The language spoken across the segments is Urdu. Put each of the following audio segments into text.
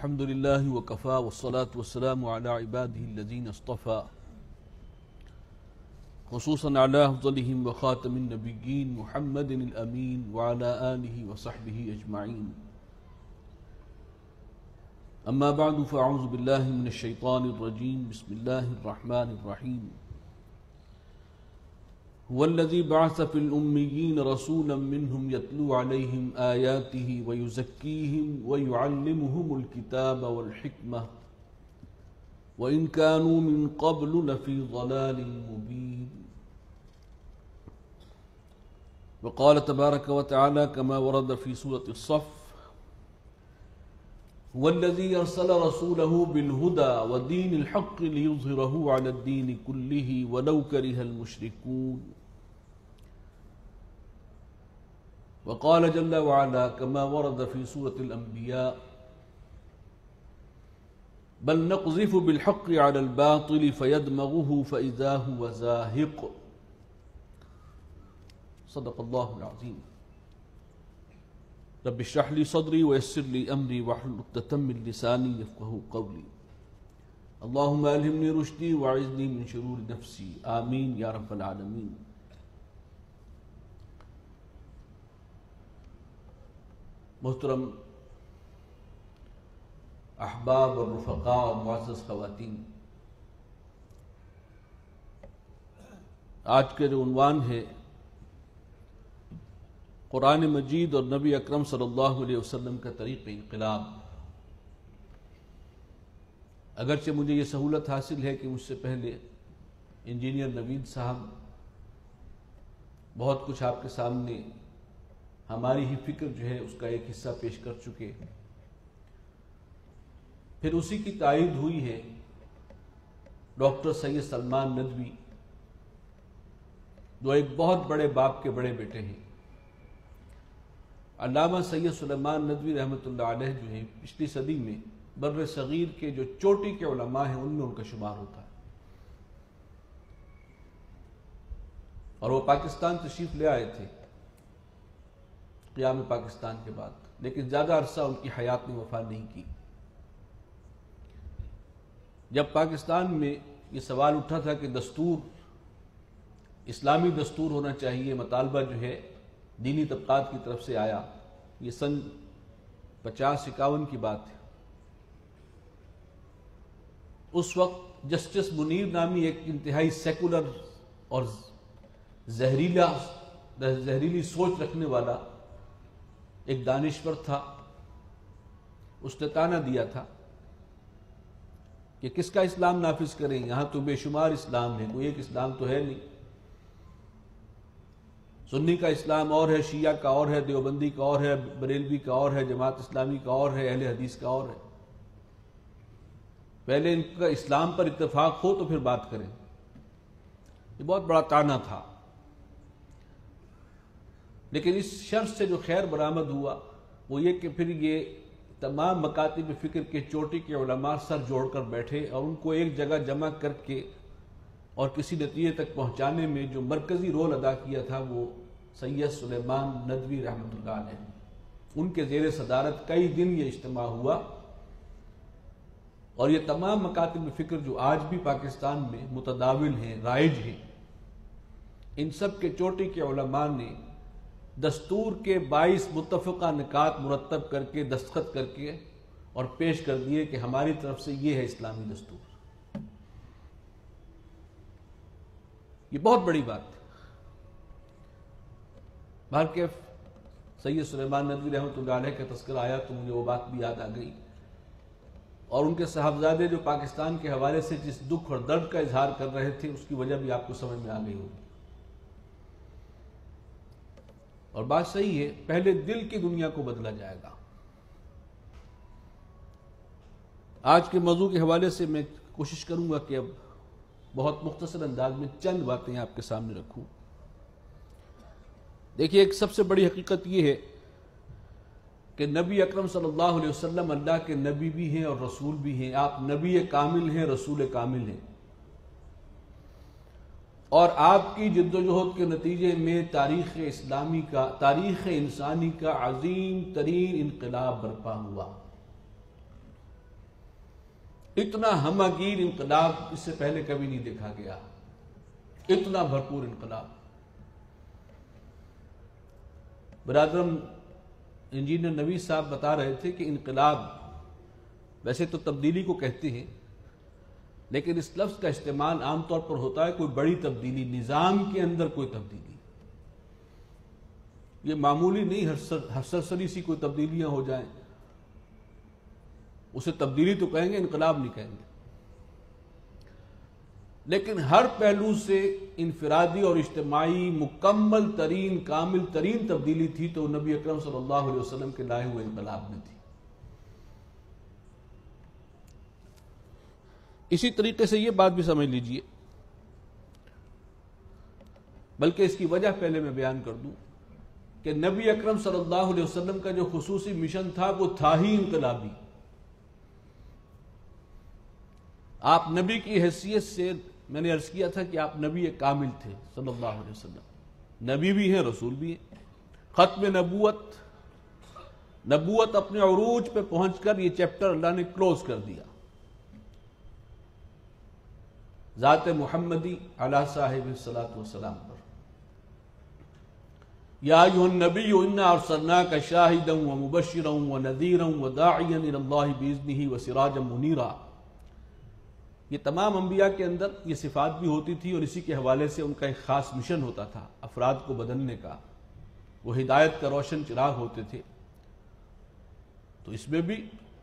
الحمد لله وكفى والصلاة والسلام على عباده الذين اصطفى خصوصا على أفضلهم وخاتم النبيين محمد الأمين وعلى آله وصحبه أجمعين. أما بعد فأعوذ بالله من الشيطان الرجيم. بسم الله الرحمن الرحيم. هو الذي بعث في الأميين رسولا منهم يتلو عليهم آياته ويزكيهم ويعلمهم الكتاب والحكمة وإن كانوا من قبل لفي ضلال مبين. وقال تبارك وتعالى كما ورد في سورة الصف: هو الذي أرسل رسوله بالهدى ودين الحق ليظهره على الدين كله ولو كره المشركون. وقال جل وعلا كما ورد في سورة الأنبياء: بل نقذف بالحق على الباطل فيدمغه فإذا هو زاهق. صدق الله العظيم. رب اشرح لي صدري ويسر لي أمري واحلل عقدة من لساني يفقهوا قولي. اللهم ألهمني رشدي وأعذني من شرور نفسي. آمين يا رب العالمين. محترم احباب اور رفقاء اور معزز خواتین، آج کے جو عنوان ہے قرآن مجید اور نبی اکرم صلی اللہ علیہ وسلم کا طریق انقلاب، اگرچہ مجھے یہ سہولت حاصل ہے کہ مجھ سے پہلے انجینئر نوید صاحب بہت کچھ آپ کے سامنے ہماری ہی فکر جو ہے اس کا ایک حصہ پیش کر چکے ہیں، پھر اسی کی تائید ہوئی ہے ڈاکٹر سید سلمان ندوی، جو ایک بہت بڑے باپ کے بڑے بیٹے ہیں۔ علامہ سید سلیمان ندوی رحمۃ اللہ علیہ جو ہیں پچھلی صدی میں بر صغیر کے جو چوٹی کے علماء ہیں ان میں ان کا شمار ہوتا ہے، اور وہ پاکستان تشریف لے آئے تھے قیام پاکستان کے بعد، لیکن زیادہ عرصہ ان کی حیات نے وفا نہیں کی۔ جب پاکستان میں یہ سوال اٹھا تھا کہ دستور اسلامی دستور ہونا چاہیے، مطالبہ جو ہے دینی طبقات کی طرف سے آیا، یہ سن 50-51 کی بات ہے۔ اس وقت جسٹس منیر نامی ایک انتہائی سیکولر اور زہریلی سوچ رکھنے والا ایک دانشور تھا، اس نے طعنہ دیا تھا کہ کس کا اسلام نافذ کریں، یہاں تو بے شمار اسلام ہے، کوئی ایک اسلام تو ہے نہیں، سنی کا اسلام اور ہے، شیعہ کا اور ہے، دیوبندی کا اور ہے، بریلوی کا اور ہے، جماعت اسلامی کا اور ہے، اہل حدیث کا اور ہے، پہلے ان کا اسلام پر اتفاق ہو تو پھر بات کریں۔ یہ بہت بڑا طعنہ تھا، لیکن اس شر سے جو خیر برآمد ہوا وہ یہ کہ پھر یہ تمام مکاتب فکر کے چوٹی کے علماء سر جوڑ کر بیٹھے اور ان کو ایک جگہ جمع کر کے اور کسی نتیجے تک پہنچانے میں جو مرکزی رول ادا کیا تھا وہ سید سلیمان ندوی رحمۃ اللہ علیہ، ان کے زیر صدارت کئی دن یہ اجتماع ہوا، اور یہ تمام مکاتب فکر جو آج بھی پاکستان میں متداول ہیں، رائج ہیں، ان سب کے چوٹی کے علماء نے دستور کے 22 متفقہ نکات مرتب کر کے دستخط کر کے اور پیش کر دیے کہ ہماری طرف سے یہ ہے اسلامی دستور۔ یہ بہت بڑی بات ہے۔ بہرکیف سید سلیمان ندوی رحمۃ اللہ علیہ کا تذکرہ آیا تو مجھے وہ بات بھی یاد آ گئی، اور ان کے صاحبزادے جو پاکستان کے حوالے سے جس دکھ اور درد کا اظہار کر رہے تھے اس کی وجہ بھی آپ کو سمجھ میں آ گئی ہوگی۔ اور بات صحیح ہے، پہلے دل کی دنیا کو بدلا جائے گا۔ آج کے موضوع کے حوالے سے میں کوشش کروں گا کہ اب بہت مختصر انداز میں چند باتیں آپ کے سامنے رکھوں۔ دیکھیے، ایک سب سے بڑی حقیقت یہ ہے کہ نبی اکرم صلی اللہ علیہ وسلم اللہ کے نبی بھی ہیں اور رسول بھی ہیں۔ آپ نبی کامل ہیں، رسول کامل ہیں، اور آپ کی جدوجہد کے نتیجے میں تاریخ اسلامی کا، تاریخ انسانی کا عظیم ترین انقلاب برپا ہوا۔ اتنا ہمگیر انقلاب اس سے پہلے کبھی نہیں دیکھا گیا، اتنا بھرپور انقلاب۔ برادرم، انجینئر نوید صاحب بتا رہے تھے کہ انقلاب ویسے تو تبدیلی کو کہتے ہیں، لیکن اس لفظ کا استعمال عام طور پر ہوتا ہے کوئی بڑی تبدیلی، نظام کے اندر کوئی تبدیلی۔ یہ معمولی نہیں ہر سرسری سی کوئی تبدیلیاں ہو جائیں، اسے تبدیلی تو کہیں گے، انقلاب نہیں کہیں گے۔ لیکن ہر پہلو سے انفرادی اور اجتماعی مکمل ترین کامل ترین تبدیلی تھی تو نبی اکرم صلی اللہ علیہ وسلم کے لائے ہوئے انقلاب میں تھی۔ اسی طریقے سے یہ بات بھی سمجھ لیجئے، بلکہ اس کی وجہ پہلے میں بیان کر دوں کہ نبی اکرم صلی اللہ علیہ وسلم کا جو خصوصی مشن تھا وہ تھا ہی انقلابی۔ آپ نبی کی حیثیت سے، میں نے عرض کیا تھا کہ آپ نبی کامل تھے صلی اللہ علیہ وسلم، نبی بھی ہیں، رسول بھی ہیں۔ ختم نبوت اپنے عروج پہ پہنچ کر یہ چیپٹر اللہ نے کلوز کر دیا۔ ذات محمدی علی صاحب الصلاۃ والسلام پر، یا ایھا النبی انا ارسلناک شاہدا ومبشرا ونذیرا وداعیا الی اللہ باذنہ وسراجا منیرا۔ یہ تمام انبیاء کے اندر یہ صفات بھی ہوتی تھی، اور اسی کے حوالے سے ان کا ایک خاص مشن ہوتا تھا افراد کو بدلنے کا، وہ ہدایت کا روشن چراغ ہوتے تھے۔ تو اس میں بھی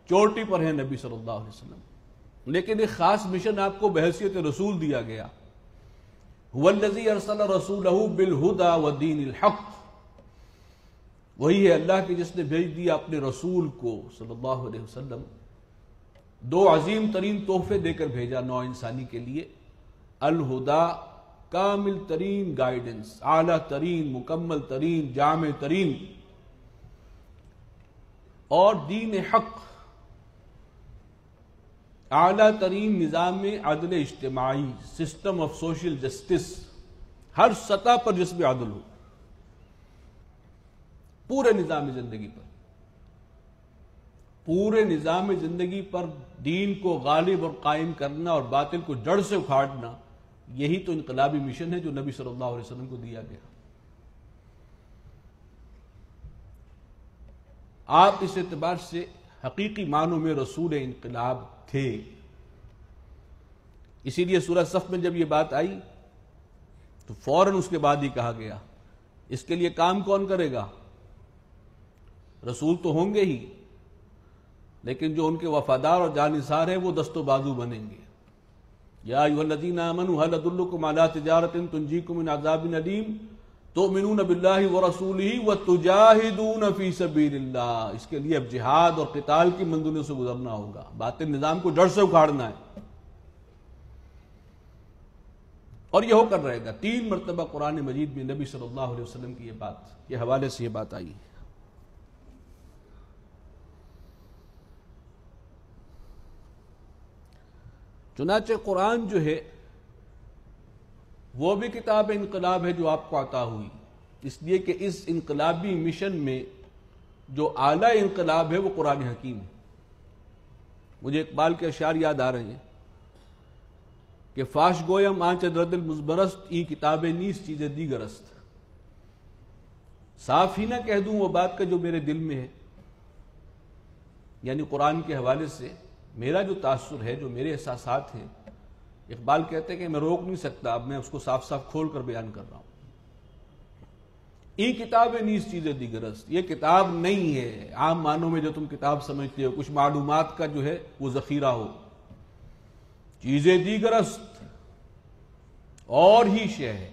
چوٹی پر ہیں نبی صلی اللہ علیہ وسلم، لیکن ایک خاص مشن آپ کو بحیثیت رسول دیا گیا۔ هو الذی ارسل رسولہ بالہدی ودین الحق، وہی ہے اللہ کے جس نے بھیج دیا اپنے رسول کو صلی اللہ علیہ وسلم، دو عظیم ترین تحفے دے کر بھیجا نوع انسانی کے لیے، الہدا کامل ترین گائیڈنس، اعلیٰ ترین مکمل ترین جامع ترین، اور دین حق اعلیٰ ترین نظام عدل اجتماعی، سسٹم آف سوشل جسٹس، ہر سطح پر جس میں عدل ہو، پورے نظام زندگی پر، پورے نظام زندگی پر دین کو غالب اور قائم کرنا اور باطل کو جڑ سے اکھاڑنا، یہی تو انقلابی مشن ہے جو نبی صلی اللہ علیہ وسلم کو دیا گیا۔ آپ اس اعتبار سے حقیقی معنوں میں رسول انقلاب تھے۔ اسی لیے سورہ صف میں جب یہ بات آئی تو فوراً اس کے بعد ہی کہا گیا اس کے لیے کام کون کرے گا؟ رسول تو ہوں گے ہی، لیکن جو ان کے وفادار اور جانثار ہیں وہ دست و بازو بنیں گے۔ یا ایھا الذین آمنوا هل ادلکم علی تجارۃ تنجیکم من عذاب علیم تؤمنون باللہ ورسولہ وتجاہدون فی سبیل اللہ۔ اس کے لیے اب جہاد اور قتال کی منزلوں سے گزرنا ہوگا، باطل نظام کو جڑ سے اکھاڑنا ہے، اور یہ ہو کر رہے گا۔ 3 مرتبہ قرآن مجید میں نبی صلی اللہ علیہ وسلم کی یہ بات کے حوالے سے یہ بات آئی۔ چنانچہ قرآن جو ہے وہ بھی کتاب انقلاب ہے جو آپ کو عطا ہوئی، اس لیے کہ اس انقلابی مشن میں جو اعلیٰ انقلاب ہے وہ قرآن حکیم ہے۔ مجھے اقبال کے اشعار یاد آ رہے ہیں کہ فاش گویم آنچ درد المزبرست ای کتاب نیست چیز دیگرست۔ صاف ہی نہ کہہ دوں وہ بات کا جو میرے دل میں ہے، یعنی قرآن کے حوالے سے میرا جو تاثر ہے، جو میرے احساسات ہیں، اقبال کہتے ہیں کہ میں روک نہیں سکتا، اب میں اس کو صاف صاف کھول کر بیان کر رہا ہوں۔ ای کتاب نیز چیز دیگرست، یہ کتاب نہیں ہے عام معنوں میں جو تم کتاب سمجھتے ہو، کچھ معلومات کا جو ہے وہ ذخیرہ ہو، چیز دیگرست اور ہی شے ہے۔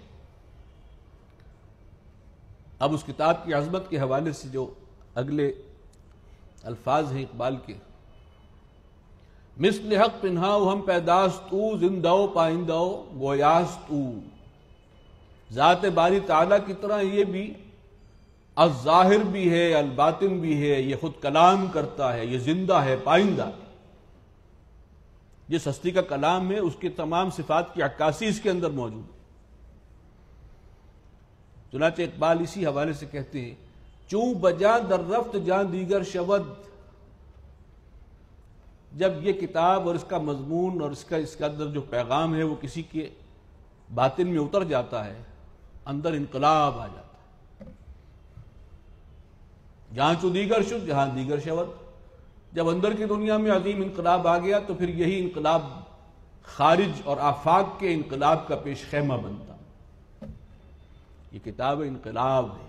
اب اس کتاب کی عظمت کے حوالے سے جو اگلے الفاظ ہیں اقبال کے، مثل حق پنہاؤ ہم پیداست او زندہ پائندہ گویاست او۔ ذات باری تعالیٰ کی طرح یہ بھی الظاہر بھی ہے، الباطن بھی ہے، یہ خود کلام کرتا ہے، یہ زندہ ہے، پائندہ۔ جس ہستی کا کلام ہے اس کے تمام صفات کی عکاسی اس کے اندر موجود ہے۔ چنانچہ اقبال اسی حوالے سے کہتے ہیں، چوں بجاں در رفت جاں دیگر شود جب یہ کتاب اور اس کا مضمون اور اس کا اندر جو پیغام ہے وہ کسی کے باطن میں اتر جاتا ہے، اندر انقلاب آ جاتا ہے۔ جہاں چو دیگر شد جہاں دیگر شود، جب اندر کی دنیا میں عظیم انقلاب آ گیا تو پھر یہی انقلاب خارج اور آفاق کے انقلاب کا پیش خیمہ بنتا۔ یہ کتاب انقلاب ہے،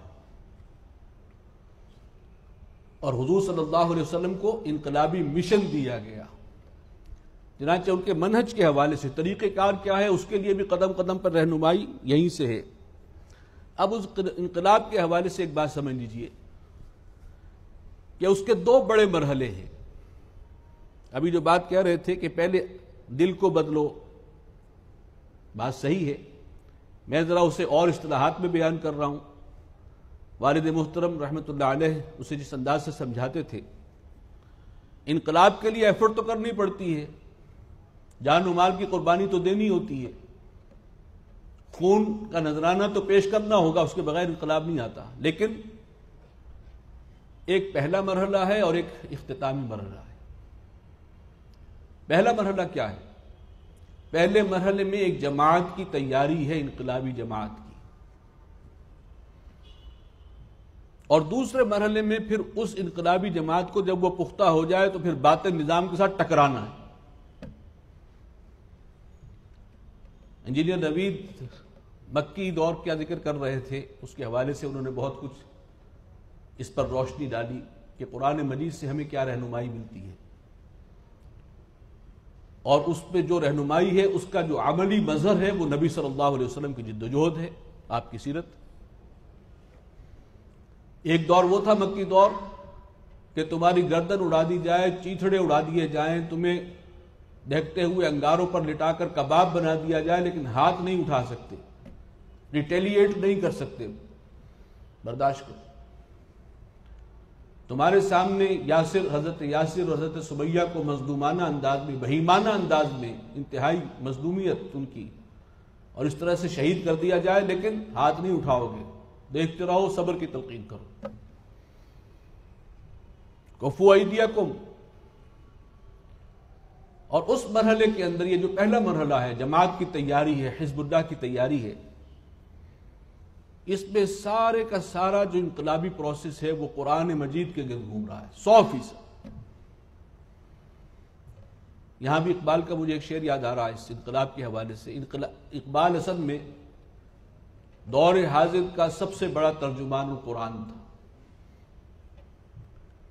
اور حضور صلی اللہ علیہ وسلم کو انقلابی مشن دیا گیا۔ چنانچہ ان کے منہج کے حوالے سے طریقہ کار کیا ہے اس کے لیے بھی قدم قدم پر رہنمائی یہیں سے ہے۔ اب اس انقلاب کے حوالے سے ایک بات سمجھ لیجئے کہ اس کے دو بڑے مرحلے ہیں۔ ابھی جو بات کہہ رہے تھے کہ پہلے دل کو بدلو، بات صحیح ہے، میں ذرا اسے اور اصطلاحات میں بیان کر رہا ہوں۔ والد محترم رحمۃ اللہ علیہ اسے جس انداز سے سمجھاتے تھے، انقلاب کے لیے ایفرٹ تو کرنی پڑتی ہے، جان و مال کی قربانی تو دینی ہوتی ہے، خون کا نذرانہ تو پیش کرنا ہوگا، اس کے بغیر انقلاب نہیں آتا۔ لیکن ایک پہلا مرحلہ ہے اور ایک اختتامی مرحلہ ہے۔ پہلا مرحلہ کیا ہے؟ پہلے مرحلے میں ایک جماعت کی تیاری ہے، انقلابی جماعت کی، اور دوسرے مرحلے میں پھر اس انقلابی جماعت کو جب وہ پختہ ہو جائے تو پھر باطن نظام کے ساتھ ٹکرانا ہے۔ انجینئر نوید مکی دور کیا ذکر کر رہے تھے، اس کے حوالے سے انہوں نے بہت کچھ اس پر روشنی ڈالی کہ قرآن مجید سے ہمیں کیا رہنمائی ملتی ہے، اور اس پہ جو رہنمائی ہے اس کا جو عملی مظہر ہے وہ نبی صلی اللہ علیہ وسلم کی جد و جہد ہے، آپ کی سیرت۔ ایک دور وہ تھا مکی دور کہ تمہاری گردن اڑا دی جائے، چیتھڑے اڑا دیے جائیں، تمہیں دہکتے ہوئے انگاروں پر لٹا کر کباب بنا دیا جائے، لیکن ہاتھ نہیں اٹھا سکتے، ریٹیلیٹ نہیں کر سکتے، برداشت کرو۔ تمہارے سامنے حضرت یاسر اور حضرت سمیہ کو مظلومانہ انداز میں، بہیمانہ انداز میں، انتہائی مظلومیت ان کی، اور اس طرح سے شہید کر دیا جائے، لیکن ہاتھ نہیں اٹھاؤ گے، دیکھتے رہو، صبر کی تلقین کرو۔ کفو ایدیکم۔ اور اس مرحلے کے اندر یہ جو پہلا مرحلہ ہے، جماعت کی تیاری ہے، حزب اللہ کی تیاری ہے، اس میں سارے کا سارا جو انقلابی پروسیس ہے وہ قرآن مجید کے گرد گھوم رہا ہے، 100%۔ یہاں بھی اقبال کا مجھے ایک شعر یاد آ رہا ہے اس انقلاب کے حوالے سے۔ اقبال اصل میں دور حاضر کا سب سے بڑا ترجمان القرآن تھا۔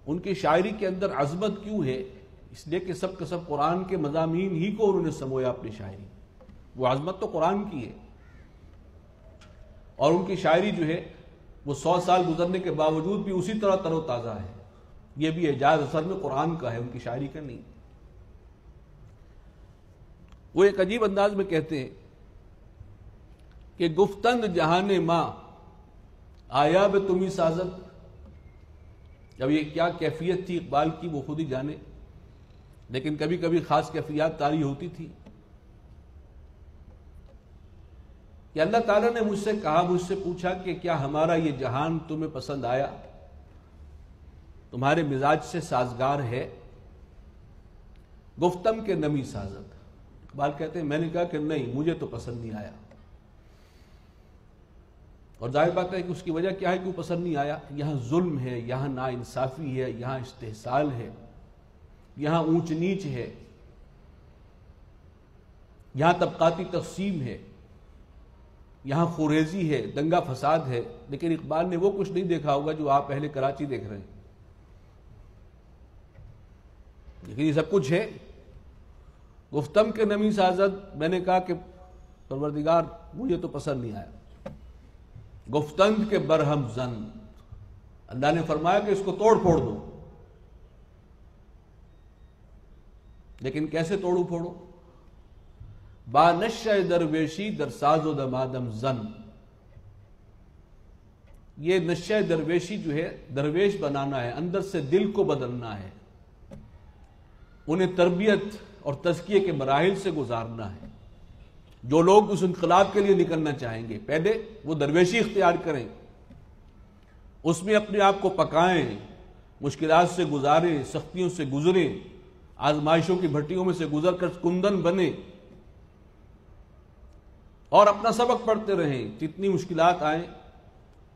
ان کی شاعری کے اندر عظمت کیوں ہے؟ اس لیے کہ سب کا سب قرآن کے مضامین ہی کو انہوں نے سمویا اپنی شاعری، وہ عظمت تو قرآن کی ہے، اور ان کی شاعری جو ہے وہ 100 سال گزرنے کے باوجود بھی اسی طرح تر و تازہ ہے۔ یہ بھی اعجاز اصل میں قرآن کا ہے، ان کی شاعری کا نہیں۔ وہ ایک عجیب انداز میں کہتے ہیں کہ گفتند جہان ماں آیا بے تمہیں سازت۔ جب یہ کیا کیفیت تھی اقبال کی وہ خود ہی جانے، لیکن کبھی کبھی خاص کیفیات طاری ہوتی تھی کہ اللہ تعالیٰ نے مجھ سے کہا، مجھ سے پوچھا کہ کیا ہمارا یہ جہان تمہیں پسند آیا، تمہارے مزاج سے سازگار ہے؟ گفتم کے نمی سازت۔ اقبال کہتے ہیں میں نے کہا کہ نہیں، مجھے تو پسند نہیں آیا، اور ظاہر بات ہے کہ اس کی وجہ کیا ہے، کیوں پسند نہیں آیا؟ یہاں ظلم ہے، یہاں ناانصافی ہے، یہاں استحصال ہے، یہاں اونچ نیچ ہے، یہاں طبقاتی تقسیم ہے، یہاں خوریزی ہے، دنگا فساد ہے۔ لیکن اقبال نے وہ کچھ نہیں دیکھا ہوگا جو آپ اہل کراچی دیکھ رہے ہیں، لیکن یہ سب کچھ ہے۔ گفتم کے نمی سازد، میں نے کہا کہ پروردگار مجھے تو پسند نہیں آیا۔ گفتند کے برہم زن، اللہ نے فرمایا کہ اس کو توڑ پھوڑ دو، لیکن کیسے توڑو پھوڑو؟ با نشہ درویشی در ساز و دمادم زن۔ یہ نشہ درویشی جو ہے، درویش بنانا ہے، اندر سے دل کو بدلنا ہے، انہیں تربیت اور تزکیے کے مراحل سے گزارنا ہے۔ جو لوگ اس انقلاب کے لیے نکلنا چاہیں گے، پہلے وہ درویشی اختیار کریں، اس میں اپنے آپ کو پکائیں، مشکلات سے گزاریں، سختیوں سے گزریں، آزمائشوں کی بھٹیوں میں سے گزر کر کندن بنے اور اپنا سبق پڑھتے رہیں، جتنی مشکلات آئیں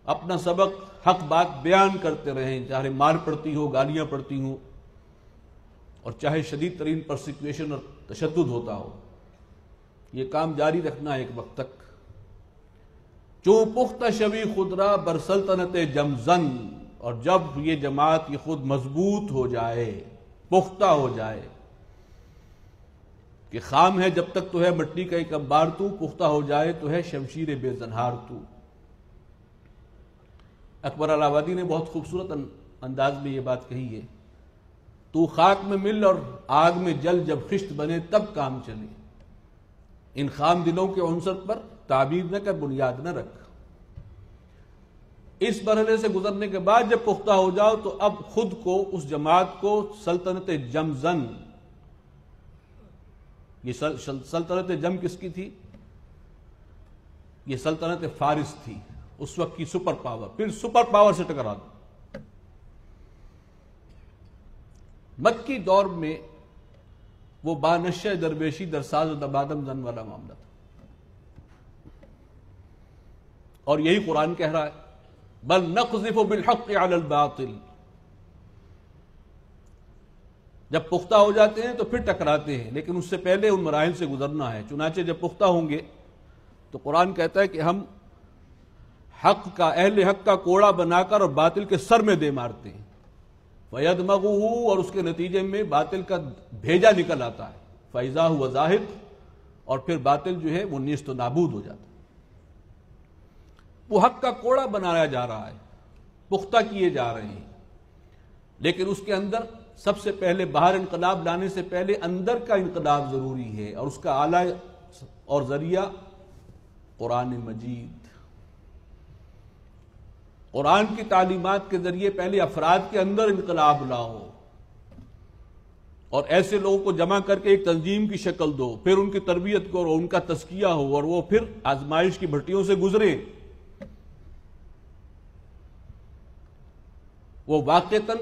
اپنا سبق حق بات بیان کرتے رہیں، چاہے مار پڑتی ہو، گالیاں پڑتی ہوں، اور چاہے شدید ترین پرسیکیوشن اور تشدد ہوتا ہو، یہ کام جاری رکھنا ایک وقت تک۔ چوں پختہ شوی خودرا بر سلطنت جمزن، اور جب یہ جماعت یہ خود مضبوط ہو جائے، پختہ ہو جائے، کہ خام ہے جب تک تو ہے مٹی کا ایک انبار تو، پختہ ہو جائے تو ہے شمشیر بے زنہار تو۔ اکبر الہ نے بہت خوبصورت انداز میں یہ بات کہی ہے، تو خاک میں مل اور آگ میں جل، جب خشت بنے تب کام چلے، ان خام دلوں کے عنصر پر تعبیر نہ کر، بنیاد نہ رکھ۔ اس مرحلے سے گزرنے کے بعد جب پختہ ہو جاؤ تو اب خود کو، اس جماعت کو سلطنت جمزن، یہ سلطنت جم کس کی تھی؟ یہ سلطنت فارس تھی، اس وقت کی سپر پاور، پھر سپر پاور سے ٹکرا دو۔ مکی دور میں وہ بانشہ درویشی درساز و دبادم زن والا معاملہ تھا، اور یہی قرآن کہہ رہا ہے بل نقذف بالحق علی الباطل۔ جب پختہ ہو جاتے ہیں تو پھر ٹکراتے ہیں، لیکن اس سے پہلے ان مراحل سے گزرنا ہے۔ چنانچہ جب پختہ ہوں گے تو قرآن کہتا ہے کہ ہم حق کا، اہل حق کا کوڑا بنا کر اور باطل کے سر میں دے مارتے ہیں، فَيَدْمَغُهُ، اور اس کے نتیجے میں باطل کا بھیجا نکل آتا ہے، فَإِذَا هُوَ زَاهِقٌ، اور پھر باطل جو ہے وہ نیست و نابود ہو جاتا ہے۔ وہ حق کا کوڑا بنایا جا رہا ہے، پختہ کیے جا رہے ہیں، لیکن اس کے اندر سب سے پہلے باہر انقلاب لانے سے پہلے اندر کا انقلاب ضروری ہے، اور اس کا آلہ اور ذریعہ قرآن مجید۔ قرآن کی تعلیمات کے ذریعے پہلے افراد کے اندر انقلاب لاؤ، اور ایسے لوگوں کو جمع کر کے ایک تنظیم کی شکل دو، پھر ان کی تربیت کرو، ان کا تزکیہ ہو، اور وہ پھر آزمائش کی بھٹیوں سے گزریں۔ وہ واقعتاً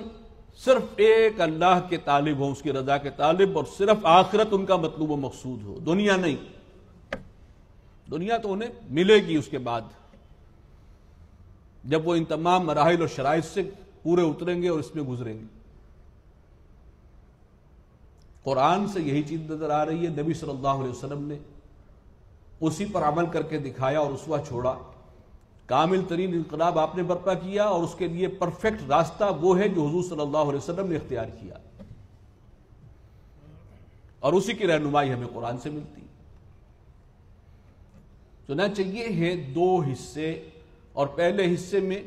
صرف ایک اللہ کے طالب ہوں، اس کی رضا کے طالب، اور صرف آخرت ان کا مطلوب و مقصود ہو، دنیا نہیں۔ دنیا تو انہیں ملے گی اس کے بعد، جب وہ ان تمام مراحل اور شرائط سے پورے اتریں گے اور اس میں گزریں گے۔ قرآن سے یہی چیز نظر آ رہی ہے، نبی صلی اللہ علیہ وسلم نے اسی پر عمل کر کے دکھایا اور اسوہ چھوڑا۔ کامل ترین انقلاب آپ نے برپا کیا، اور اس کے لیے پرفیکٹ راستہ وہ ہے جو حضور صلی اللہ علیہ وسلم نے اختیار کیا، اور اسی کی رہنمائی ہمیں قرآن سے ملتی۔ چنانچہ یہ ہے دو حصے، اور پہلے حصے میں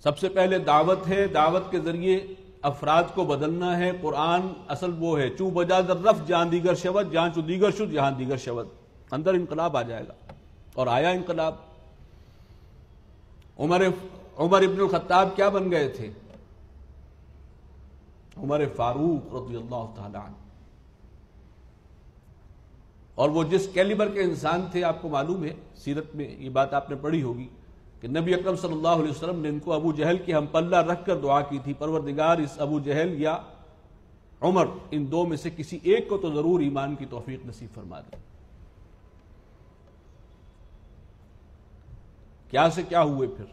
سب سے پہلے دعوت ہے، دعوت کے ذریعے افراد کو بدلنا ہے۔ قرآن اصل وہ ہے، چوں بجا در رفت جہاں دیگر شود، جہاں چوں دیگر شد جہاں دیگر شود، اندر انقلاب آ جائے گا، اور آیا انقلاب۔ عمر ابن الخطاب کیا بن گئے تھے؟ عمر فاروق رضی اللہ تعالی عنہ۔ اور وہ جس کیلیبر کے انسان تھے، آپ کو معلوم ہے، سیرت میں یہ بات آپ نے پڑھی ہوگی کہ نبی اکرم صلی اللہ علیہ وسلم نے ان کو ابو جہل کی ہم پلہ رکھ کر دعا کی تھی، پروردگار اس ابو جہل یا عمر، ان دو میں سے کسی ایک کو تو ضرور ایمان کی توفیق نصیب فرما دے۔ کیا سے کیا ہوئے پھر؟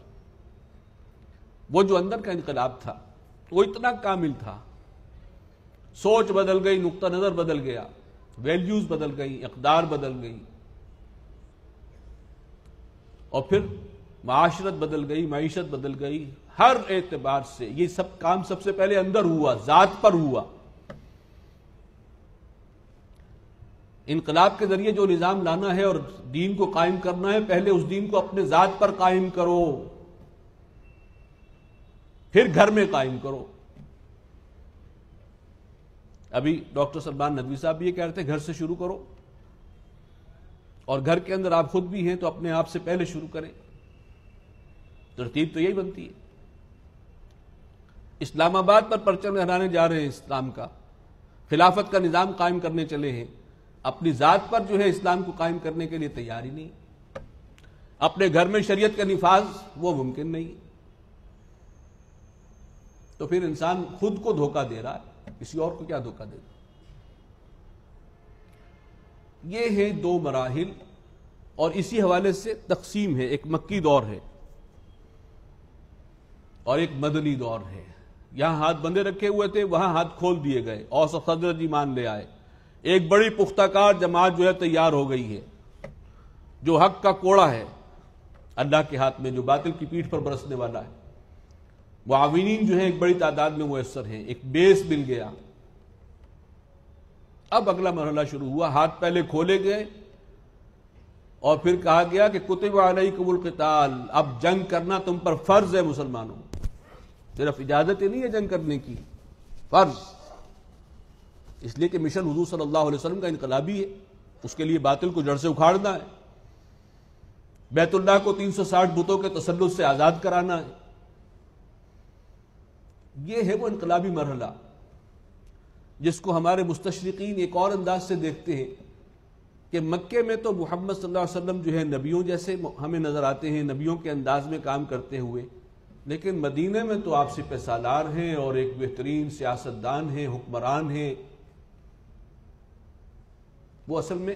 وہ جو اندر کا انقلاب تھا وہ اتنا کامل تھا، سوچ بدل گئی، نقطہ نظر بدل گیا، ویلیوز بدل گئی، اقدار بدل گئی، اور پھر معاشرت بدل گئی، معیشت بدل گئی، ہر اعتبار سے یہ سب کام سب سے پہلے اندر ہوا، ذات پر ہوا۔ انقلاب کے ذریعے جو نظام لانا ہے اور دین کو قائم کرنا ہے، پہلے اس دین کو اپنے ذات پر قائم کرو، پھر گھر میں قائم کرو۔ ابھی ڈاکٹر سلمان ندوی صاحب یہ کہہ رہے تھے گھر سے شروع کرو، اور گھر کے اندر آپ خود بھی ہیں تو اپنے آپ سے پہلے شروع کریں۔ ترتیب تو یہی بنتی ہے۔ اسلام آباد پر پرچم لہرانے جا رہے ہیں اسلام کا، خلافت کا نظام قائم کرنے چلے ہیں، اپنی ذات پر جو ہے اسلام کو قائم کرنے کے لیے تیار ہی نہیں، اپنے گھر میں شریعت کا نفاذ وہ ممکن نہیں، تو پھر انسان خود کو دھوکہ دے رہا ہے۔ کسی اور کو کیا دھوکہ دے گا؟ یہ ہیں دو مراحل، اور اسی حوالے سے تقسیم ہے، ایک مکی دور ہے اور ایک مدنی دور ہے۔ یہاں ہاتھ بندے رکھے ہوئے تھے، وہاں ہاتھ کھول دیے گئے، اوس و خزرج ایمان لے آئے، ایک بڑی پختہ کار جماعت جو ہے تیار ہو گئی ہے، جو حق کا کوڑا ہے اللہ کے ہاتھ میں، جو باطل کی پیٹھ پر برسنے والا ہے۔ معاونین جو ہیں ایک بڑی تعداد میں میسر ہیں، ایک بیس مل گیا۔ اب اگلا مرحلہ شروع ہوا، ہاتھ پہلے کھولے گئے اور پھر کہا گیا کہ کتب علیکم القتال، اب جنگ کرنا تم پر فرض ہے مسلمانوں، صرف اجازت ہی نہیں ہے جنگ کرنے کی، فرض۔ اس لیے کہ مشن حضور صلی اللہ علیہ وسلم کا انقلابی ہے، اس کے لیے باطل کو جڑ سے اکھاڑنا ہے، بیت اللہ کو 360 بتوں کے تسلط سے آزاد کرانا ہے۔ یہ ہے وہ انقلابی مرحلہ جس کو ہمارے مستشرقین ایک اور انداز سے دیکھتے ہیں کہ مکے میں تو محمد صلی اللہ علیہ وسلم جو ہے نبیوں جیسے ہمیں نظر آتے ہیں، نبیوں کے انداز میں کام کرتے ہوئے، لیکن مدینے میں تو آپ سپہ سالار ہیں اور ایک بہترین سیاستدان ہیں، حکمران ہیں۔ وہ اصل میں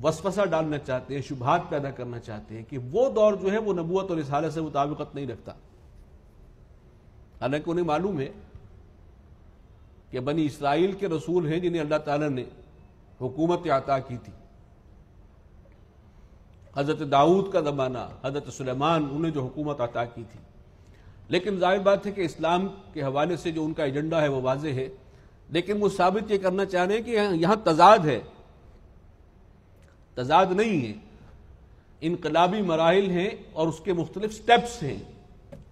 وسوسہ ڈالنا چاہتے ہیں، شبہات پیدا کرنا چاہتے ہیں کہ وہ دور جو ہے وہ نبوت اور رسالت سے مطابقت نہیں رکھتا، حالانکہ انہیں معلوم ہے کہ بنی اسرائیل کے رسول ہیں جنہیں اللہ تعالیٰ نے حکومت عطا کی تھی، حضرت داؤد کا زمانہ، حضرت سلیمان، انہیں جو حکومت عطا کی تھی۔ لیکن ظاہر بات ہے کہ اسلام کے حوالے سے جو ان کا ایجنڈا ہے وہ واضح ہے، لیکن وہ ثابت یہ کرنا چاہ رہے ہیں کہ یہاں تضاد ہے، تضاد نہیں ہے، انقلابی مراحل ہیں اور اس کے مختلف سٹیپس ہیں،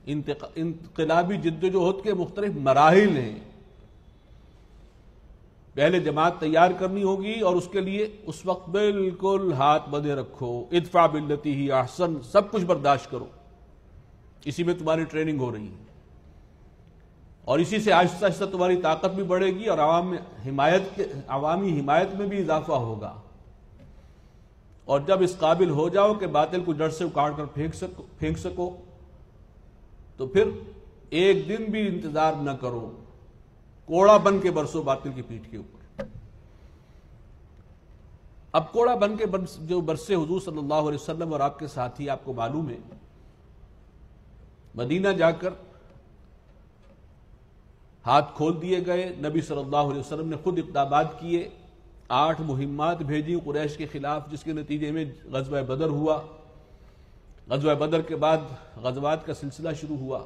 انقلابی جدوجہد کے مختلف مراحل ہیں۔ پہلے جماعت تیار کرنی ہوگی اور اس کے لیے اس وقت بالکل ہاتھ بندھے رکھو، ادفع باللتی ہی احسن، سب کچھ برداشت کرو، اسی میں تمہاری ٹریننگ ہو رہی ہے، اور اسی سے آہستہ آہستہ تمہاری طاقت بھی بڑھے گی اور عوامی حمایت میں بھی اضافہ ہوگا، اور جب اس قابل ہو جاؤ کہ باطل کو جڑ سے اکاڑ کر پھینک سکو تو پھر ایک دن بھی انتظار نہ کرو، کوڑا بن کے برسو باطل کی پیٹھ کے اوپر۔ اب کوڑا بن کے جو برسے حضور صلی اللہ علیہ وسلم اور آپ کے ساتھی، آپ کو معلوم ہے مدینہ جا کر ہاتھ کھول دیے گئے، نبی صلی اللہ علیہ وسلم نے خود اقدامات کیے، 8 مہمات بھیجی قریش کے خلاف، جس کے نتیجے میں غزوہ بدر ہوا۔ غزوہ بدر کے بعد غزوات کا سلسلہ شروع ہوا،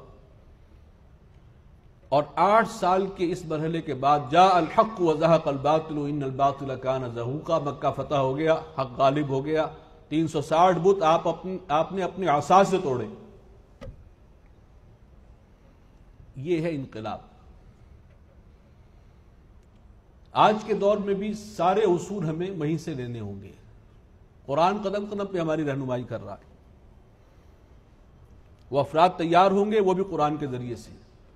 اور 8 سال کے اس مرحلے کے بعد جاء الحق وزهق الباطل ان الباطل كان زهوقا، مکہ فتح ہو گیا، حق غالب ہو گیا، 360 بت آپ نے اپنے عصا سے توڑے۔ یہ ہے انقلاب۔ آج کے دور میں بھی سارے اصول ہمیں وہیں سے لینے ہوں گے، قرآن قدم قدم پہ ہماری رہنمائی کر رہا ہے، وہ افراد تیار ہوں گے وہ بھی قرآن کے ذریعے سے،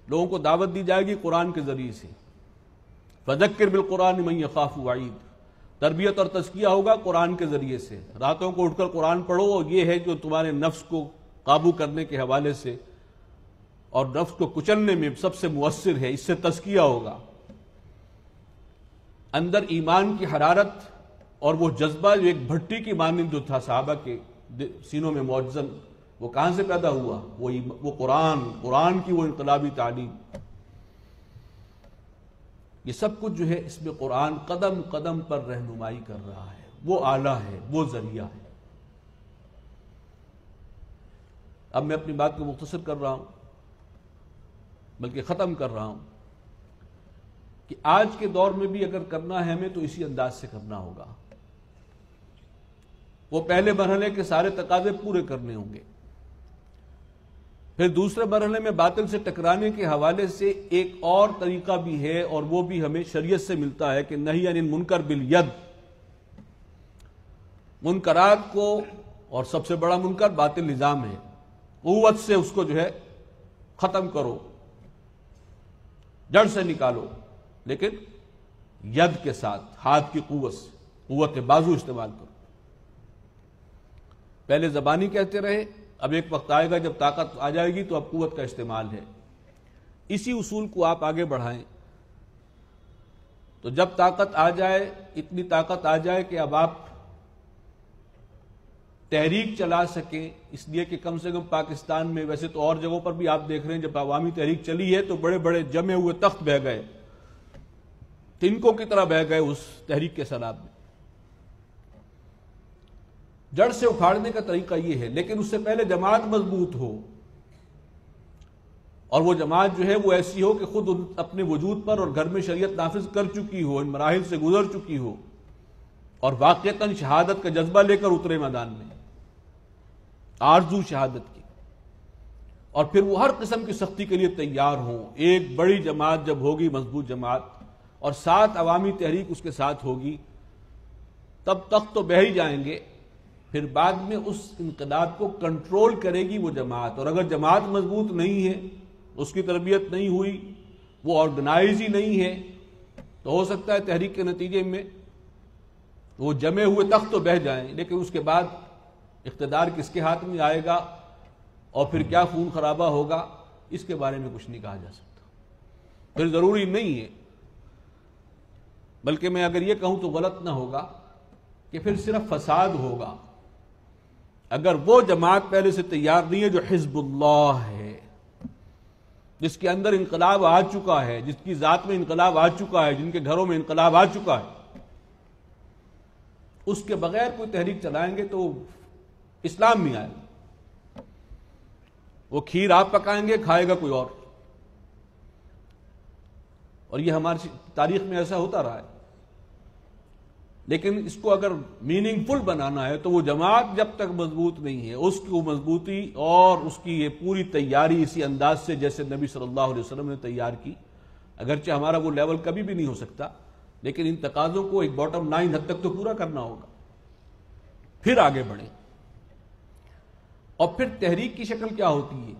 لوگوں کو دعوت دی جائے گی قرآن کے ذریعے سے، فذکر بالقرآن من یخاف وعید، تربیت اور تزکیہ ہوگا قرآن کے ذریعے سے، راتوں کو اٹھ کر قرآن پڑھو، اور یہ ہے جو تمہارے نفس کو قابو کرنے کے حوالے سے اور نفس کو کچلنے میں سب سے مؤثر ہے، اس سے تزکیہ ہوگا۔ اندر ایمان کی حرارت اور وہ جذبہ جو ایک بھٹی کی مانند جو تھا صحابہ کے سینوں میں معجزن، وہ کہاں سے پیدا ہوا؟ وہ قرآن کی وہ انقلابی تعلیم۔ یہ سب کچھ جو ہے اس میں قرآن قدم قدم پر رہنمائی کر رہا ہے، وہ آلہ ہے، وہ ذریعہ ہے۔ اب میں اپنی بات کو مختصر کر رہا ہوں، بلکہ ختم کر رہا ہوں، کہ آج کے دور میں بھی اگر کرنا ہے ہمیں تو اسی انداز سے کرنا ہوگا۔ وہ پہلے مرحلے کے سارے تقاضے پورے کرنے ہوں گے، پھر دوسرے مرحلے میں باطل سے ٹکرانے کے حوالے سے ایک اور طریقہ بھی ہے، اور وہ بھی ہمیں شریعت سے ملتا ہے کہ نہی عن المنکر بالید، منکرات کو، اور سب سے بڑا منکر باطل نظام ہے، قوت سے اس کو جو ہے ختم کرو، جڑ سے نکالو، لیکن ید کے ساتھ، ہاتھ کی قوت سے، قوت بازو استعمال کرو۔ پہلے زبانی کہتے رہے، اب ایک وقت آئے گا جب طاقت آ جائے گی تو اب قوت کا استعمال ہے۔ اسی اصول کو آپ آگے بڑھائیں تو جب طاقت آ جائے، اتنی طاقت آ جائے کہ اب آپ تحریک چلا سکیں، اس لیے کہ کم سے کم پاکستان میں، ویسے تو اور جگہوں پر بھی آپ دیکھ رہے ہیں جب عوامی تحریک چلی ہے تو بڑے بڑے جمے ہوئے تخت بہہ گئے، تنکوں کی طرح بہہ گئے اس تحریک کے سیلاب میں۔ جڑ سے اکھاڑنے کا طریقہ یہ ہے، لیکن اس سے پہلے جماعت مضبوط ہو، اور وہ جماعت جو ہے وہ ایسی ہو کہ خود اپنے وجود پر اور گھر میں شریعت نافذ کر چکی ہو، ان مراحل سے گزر چکی ہو، اور واقعتاً شہادت کا جذبہ لے کر اترے میدان میں، آرزو شہادت کی، اور پھر وہ ہر قسم کی سختی کے لیے تیار ہوں۔ ایک بڑی جماعت جب ہوگی، مضبوط جماعت، اور ساتھ عوامی تحریک اس کے ساتھ ہوگی، تب تک تو بہہ ہی جائیں گے، پھر بعد میں اس انقلاب کو کنٹرول کرے گی وہ جماعت۔ اور اگر جماعت مضبوط نہیں ہے، اس کی تربیت نہیں ہوئی، وہ آرگنائز ہی نہیں ہے، تو ہو سکتا ہے تحریک کے نتیجے میں وہ جمے ہوئے تخت تو بہہ جائیں، لیکن اس کے بعد اقتدار کس کے ہاتھ میں آئے گا اور پھر کیا خون خرابہ ہوگا، اس کے بارے میں کچھ نہیں کہا جا سکتا۔ پھر ضروری نہیں ہے، بلکہ میں اگر یہ کہوں تو غلط نہ ہوگا کہ پھر صرف فساد ہوگا اگر وہ جماعت پہلے سے تیار نہیں ہے جو حزب اللہ ہے، جس کے اندر انقلاب آ چکا ہے، جس کی ذات میں انقلاب آ چکا ہے، جن کے گھروں میں انقلاب آ چکا ہے۔ اس کے بغیر کوئی تحریک چلائیں گے تو اسلام نہیں آئے گا، وہ کھیر آپ پکائیں گے، کھائے گا کوئی اور یہ ہماری تاریخ میں ایسا ہوتا رہا ہے۔ لیکن اس کو اگر میننگ فل بنانا ہے تو وہ جماعت جب تک مضبوط نہیں ہے، اس کی مضبوطی اور اس کی یہ پوری تیاری اسی انداز سے جیسے نبی صلی اللہ علیہ وسلم نے تیار کی، اگرچہ ہمارا وہ لیول کبھی بھی نہیں ہو سکتا، لیکن ان تقاضوں کو ایک باٹم لائن حد تک تو پورا کرنا ہوگا، پھر آگے بڑھیں۔ اور پھر تحریک کی شکل کیا ہوتی ہے؟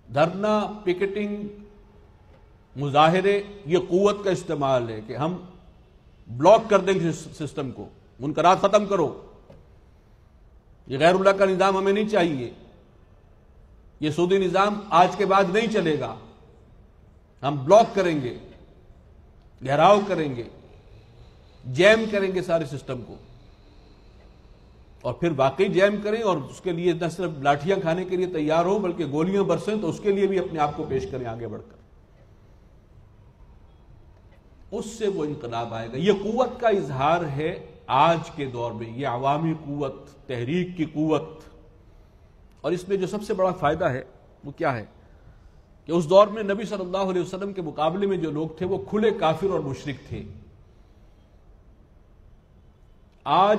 دھرنا، پکیٹنگ، مظاہرے، یہ قوت کا استعمال ہے کہ ہم بلاک کر دیں گے سسٹم کو، منکرات ختم کرو، یہ غیر اللہ کا نظام ہمیں نہیں چاہیے، یہ سودی نظام آج کے بعد نہیں چلے گا، ہم بلاک کریں گے، گھیراؤ کریں گے، جیم کریں گے سارے سسٹم کو، اور پھر واقعی جیم کریں، اور اس کے لیے نہ صرف لاٹھیاں کھانے کے لیے تیار ہو بلکہ گولیاں برسیں تو اس کے لیے بھی اپنے آپ کو پیش کریں آگے بڑھ کر، اس سے وہ انقلاب آئے گا۔ یہ قوت کا اظہار ہے آج کے دور میں، یہ عوامی قوت، تحریک کی قوت۔ اور اس میں جو سب سے بڑا فائدہ ہے وہ کیا ہے کہ اس دور میں نبی صلی اللہ علیہ وسلم کے مقابلے میں جو لوگ تھے وہ کھلے کافر اور مشرک تھے۔ آج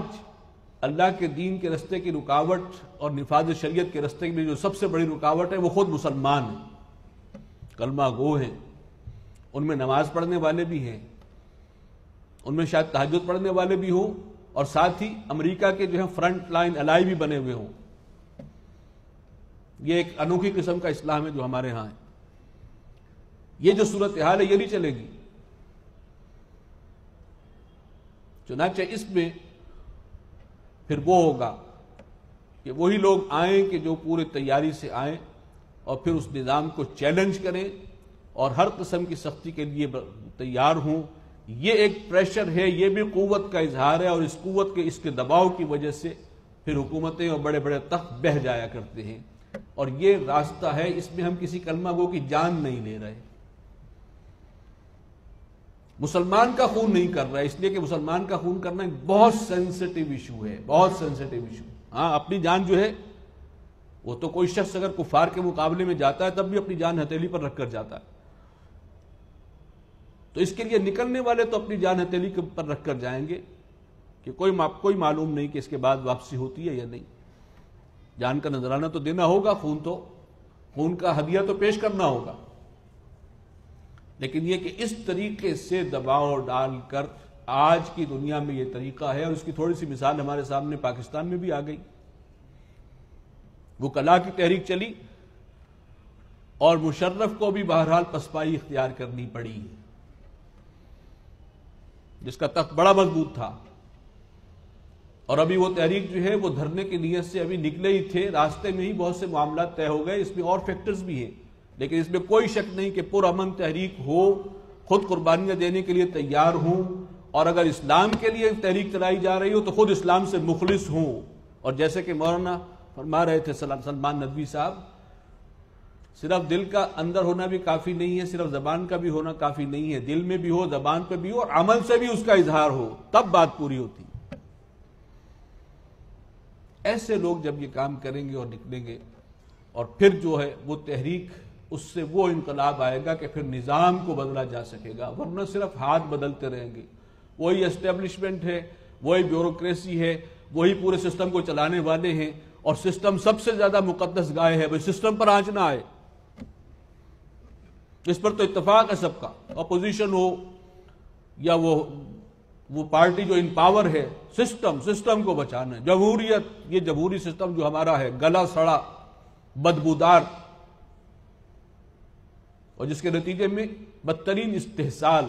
اللہ کے دین کے رستے کی رکاوٹ اور نفاذ شریعت کے رستے میں جو سب سے بڑی رکاوٹ ہے وہ خود مسلمان ہیں، کلمہ گو ہیں، ان میں نماز پڑھنے والے بھی ہیں، ان میں شاید تہجد پڑھنے والے بھی ہوں، اور ساتھ ہی امریکہ کے جو ہے فرنٹ لائن الائی بھی بنے ہوئے ہوں۔ یہ ایک انوکھی قسم کا اسلام ہے جو ہمارے ہاں ہے۔ یہ جو صورتحال ہے یہ نہیں چلے گی، چنانچہ اس میں پھر وہ ہوگا کہ وہی لوگ آئیں کہ جو پورے تیاری سے آئیں اور پھر اس نظام کو چیلنج کریں اور ہر قسم کی سختی کے لیے تیار ہوں۔ یہ ایک پریشر ہے، یہ بھی قوت کا اظہار ہے، اور اس قوت کے اس کے دباؤ کی وجہ سے پھر حکومتیں اور بڑے بڑے تخت بہہ جایا کرتے ہیں۔ اور یہ راستہ ہے، اس میں ہم کسی کلمہ گو کی جان نہیں لے رہے، مسلمان کا خون نہیں کر رہا ہے، اس لیے کہ مسلمان کا خون کرنا ایک بہت سینسٹیو ایشو ہے، بہت سینسٹیو ایشو۔ ہاں، اپنی جان جو ہے وہ تو کوئی شخص اگر کفار کے مقابلے میں جاتا ہے تب بھی اپنی جان ہتھیلی پر رکھ کر جاتا ہے، تو اس کے لیے نکلنے والے تو اپنی جان ہتھیلی پر رکھ کر جائیں گے کہ کوئی معلوم نہیں کہ اس کے بعد واپسی ہوتی ہے یا نہیں۔ جان کا نذرانہ تو دینا ہوگا، خون کا ہدیہ تو پیش کرنا ہوگا، لیکن یہ کہ اس طریقے سے دباؤ ڈال کر آج کی دنیا میں یہ طریقہ ہے، اور اس کی تھوڑی سی مثال ہمارے سامنے پاکستان میں بھی آ گئی۔ وہ کلا کی تحریک چلی اور مشرف کو بھی بہرحال پسپائی اختیار کرنی پڑی، جس کا تخت بڑا مضبوط تھا، اور ابھی وہ تحریک جو ہے وہ دھرنے کی نیت سے ابھی نکلے ہی تھے، راستے میں ہی بہت سے معاملات طے ہو گئے۔ اس میں اور فیکٹرز بھی ہیں، لیکن اس میں کوئی شک نہیں کہ پرامن تحریک ہو خود قربانیاں دینے کے لیے تیار ہوں، اور اگر اسلام کے لیے تحریک چلائی جا رہی ہو تو خود اسلام سے مخلص ہوں۔ اور جیسے کہ مولانا فرما رہے تھے سلمان ندوی صاحب، صرف دل کا اندر ہونا بھی کافی نہیں ہے، صرف زبان کا بھی ہونا کافی نہیں ہے، دل میں بھی ہو، زبان پہ بھی ہو، اور عمل سے بھی اس کا اظہار ہو، تب بات پوری ہوتی ہے۔ ایسے لوگ جب یہ کام کریں گے اور نکلیں گے، اور پھر جو ہے وہ تحریک، اس سے وہ انقلاب آئے گا کہ پھر نظام کو بدلا جا سکے گا، ورنہ صرف ہاتھ بدلتے رہیں گے۔ وہی اسٹیبلشمنٹ ہے، وہی بیوروکریسی ہے، وہی پورے سسٹم کو چلانے والے ہیں، اور سسٹم سب سے زیادہ مقدس گائے ہے، بھئی سسٹم پر آنچ نہ آئے۔ اس پر تو اتفاق ہے سب کا، اپوزیشن ہو یا وہ پارٹی جو ان پاور ہے، سسٹم کو بچانا ہے۔ جمہوریت، یہ جمہوری سسٹم جو ہمارا ہے، گلا سڑا، بدبودار، اور جس کے نتیجے میں بدترین استحصال،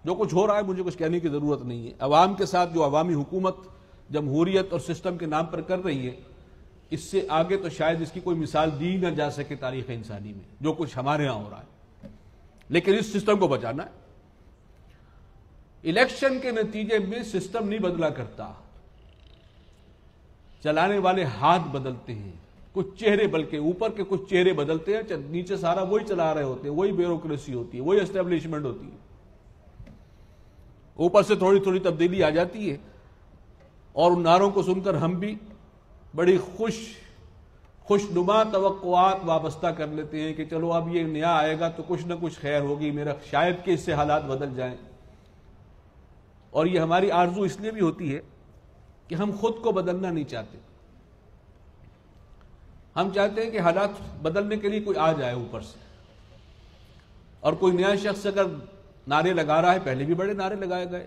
جو کچھ ہو رہا ہے مجھے کچھ کہنے کی ضرورت نہیں ہے۔ عوام کے ساتھ جو عوامی حکومت جمہوریت اور سسٹم کے نام پر کر رہی ہے، اس سے آگے تو شاید اس کی کوئی مثال دی نہ جا سکے تاریخ انسانی میں، جو کچھ ہمارے ہاں ہو رہا ہے۔ لیکن اس سسٹم کو بچانا ہے۔ الیکشن کے نتیجے میں سسٹم نہیں بدلا کرتا، چلانے والے ہاتھ بدلتے ہیں، کچھ چہرے، بلکہ اوپر کے کچھ چہرے بدلتے ہیں، نیچے سارا وہی چلا رہے ہوتے ہیں، وہی بیوروکریسی ہوتی ہے، وہی اسٹیبلشمنٹ ہوتی ہے۔ اوپر سے تھوڑی تھوڑی تبدیلی آ جاتی ہے، اور ان نعروں کو سن کر ہم بھی بڑی خوشنما توقعات وابستہ کر لیتے ہیں کہ چلو اب یہ نیا آئے گا تو کچھ نہ کچھ خیر ہوگی، میرا شاید کہ اس سے حالات بدل جائیں۔ اور یہ ہماری آرزو اس لیے بھی ہوتی ہے کہ ہم خود کو بدلنا نہیں چاہتے، ہم چاہتے ہیں کہ حالات بدلنے کے لیے کوئی آ جائے اوپر سے، اور کوئی نیا شخص اگر نعرے لگا رہا ہے، پہلے بھی بڑے نعرے لگائے گئے،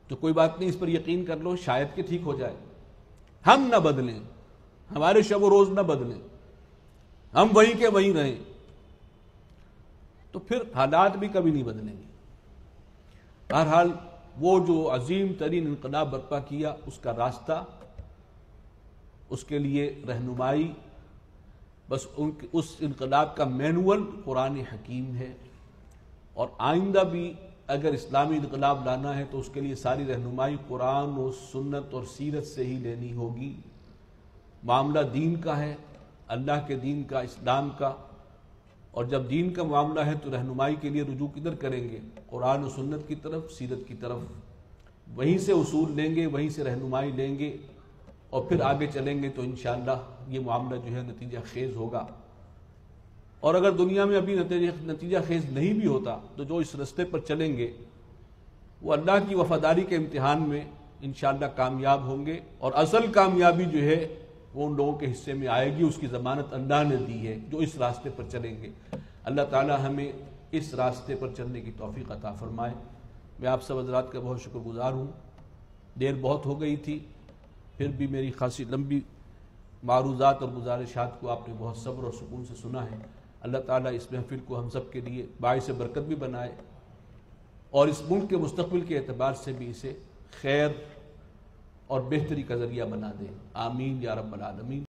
تو کوئی بات نہیں، اس پر یقین کر لو شاید کہ ٹھیک ہو جائے۔ ہم نہ بدلیں، ہمارے شب و روز نہ بدلیں، ہم وہیں کے وہیں رہیں، تو پھر حالات بھی کبھی نہیں بدلیں گے۔ بہرحال وہ جو عظیم ترین انقلاب برپا کیا، اس کا راستہ، اس کے لیے رہنمائی، بس اس انقلاب کا مینول قرآن حکیم ہے، اور آئندہ بھی اگر اسلامی انقلاب لانا ہے تو اس کے لیے ساری رہنمائی قرآن و سنت اور سیرت سے ہی لینی ہوگی۔ معاملہ دین کا ہے، اللہ کے دین کا، اسلام کا، اور جب دین کا معاملہ ہے تو رہنمائی کے لیے رجوع کدھر کریں گے؟ قرآن و سنت کی طرف، سیرت کی طرف، وہیں سے اصول لیں گے، وہیں سے رہنمائی لیں گے، اور پھر آگے چلیں گے تو انشاءاللہ یہ معاملہ جو ہے نتیجہ خیز ہوگا۔ اور اگر دنیا میں ابھی نتیجہ خیز نہیں بھی ہوتا تو جو اس رستے پر چلیں گے وہ اللہ کی وفاداری کے امتحان میں انشاءاللہ کامیاب ہوں گے، اور اصل کامیابی جو ہے وہ ان لوگوں کے حصے میں آئے گی، اس کی ضمانت اللہ نے دی ہے جو اس راستے پر چلیں گے۔ اللہ تعالی ہمیں اس راستے پر چلنے کی توفیق عطا فرمائے۔ میں آپ سب حضرات کا بہت شکر گزار ہوں، دیر بہت ہو گئی تھی، پھر بھی میری خاصی لمبی معروضات اور گزارشات کو آپ نے بہت صبر اور سکون سے سنا ہے۔ اللہ تعالیٰ اس محفل کو ہم سب کے لیے باعث برکت بھی بنائے، اور اس ملک کے مستقبل کے اعتبار سے بھی اسے خیر اور بہتری کا ذریعہ بنا دے۔ آمین یا رب العالمین۔